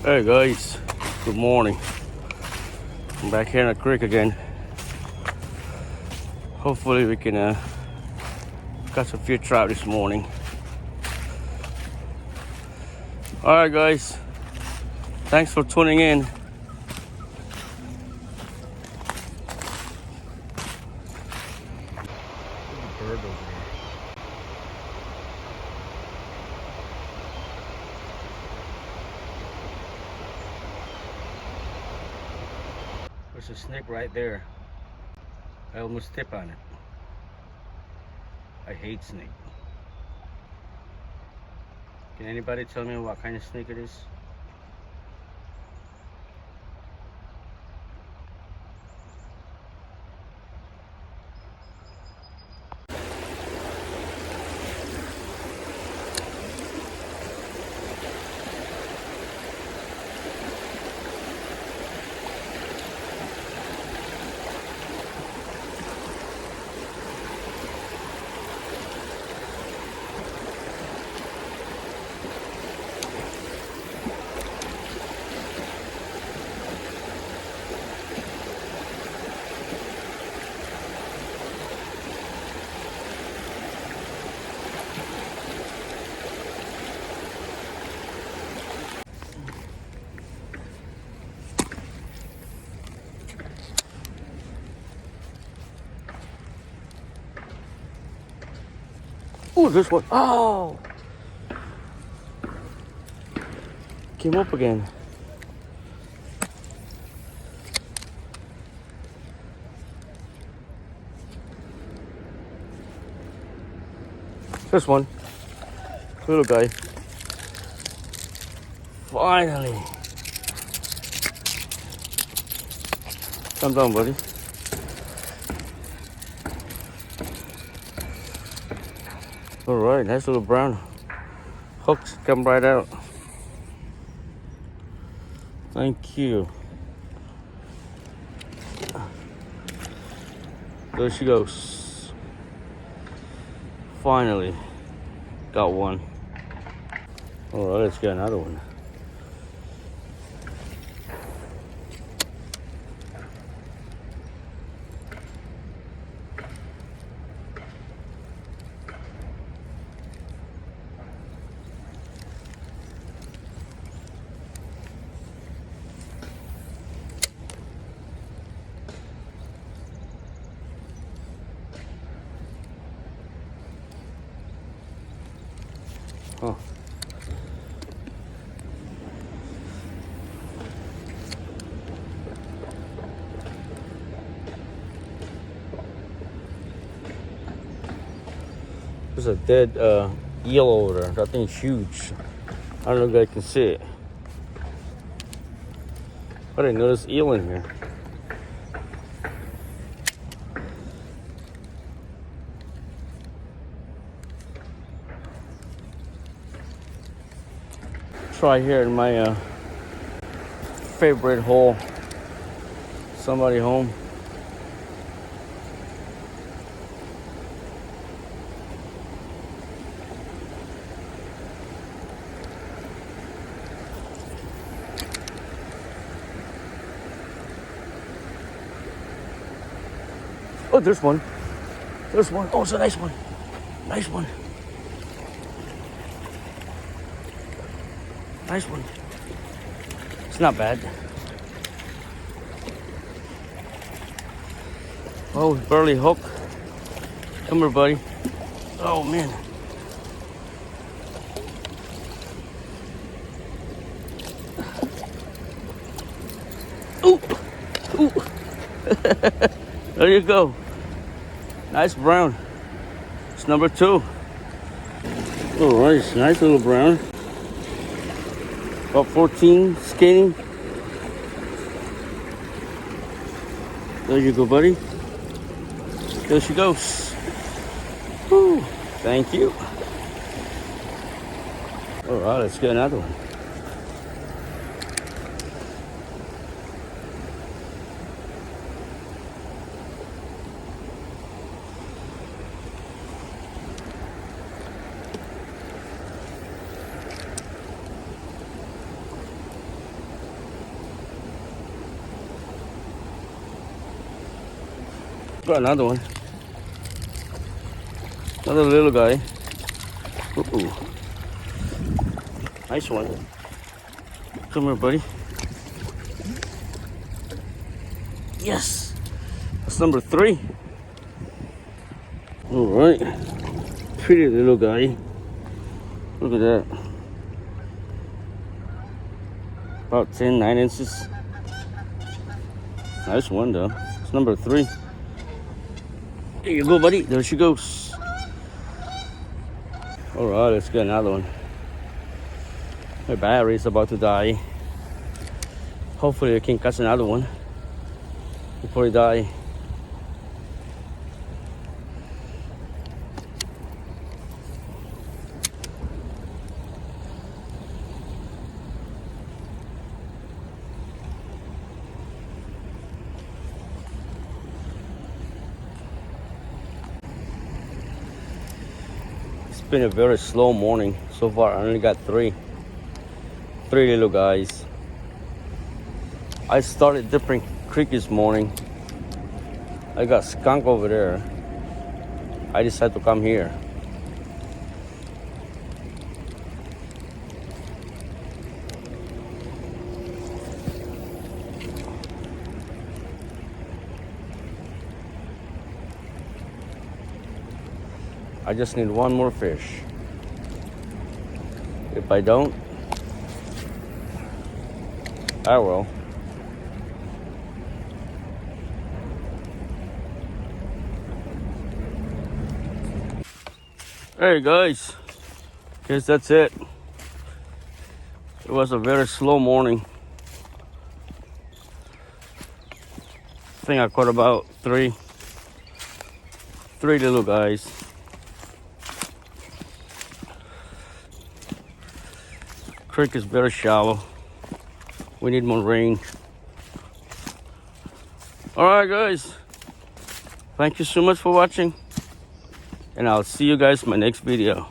Hey guys, good morning. I'm back here in the creek again. Hopefully we can catch a few trout this morning. Alright guys, thanks for tuning in. Bird over there. There's a snake right there. I almost step on it. I hate snake. Can anybody tell me what kind of snake it is? Oh, this one. Oh! Came up again. This one. Little guy. Finally. Come down, buddy. All right, nice little brown hooks come right out. Thank you. There she goes. Finally got one. All right, let's get another one. Oh. There's a dead eel over there. That thing's huge. I don't know if you guys can see it. I didn't know there's eel in here. Try here in my favorite hole. Somebody home. Oh, there's one. There's one. Oh, it's a nice one. Nice one. Nice one. It's not bad. Oh, burly hook. Come here, buddy. Oh, man. Ooh. Ooh. There you go. Nice brown. It's number 2. All right, nice little brown. About 14, skinny. There you go, buddy. There she goes. Woo. Thank you. All right, let's get another one. Got another one. Another little guy. Ooh. Nice one. Come here, buddy. Yes. That's number 3. All right. Pretty little guy. Look at that. About 9 inches. Nice one though. It's number 3. There you go, buddy. There she goes. All right, let's get another one. My battery is about to die. Hopefully I can catch another one before I die. It's been a very slow morning so far. I only got 3 little guys. I started different creek this morning. I got skunk over there. I decided to come here. I just need one more fish. If I don't, I will. Hey guys, guess that's it. It was a very slow morning. I think I caught about 3 little guys. Creek is very shallow. We need more rain. All right, guys. Thank you so much for watching. And I'll see you guys in my next video.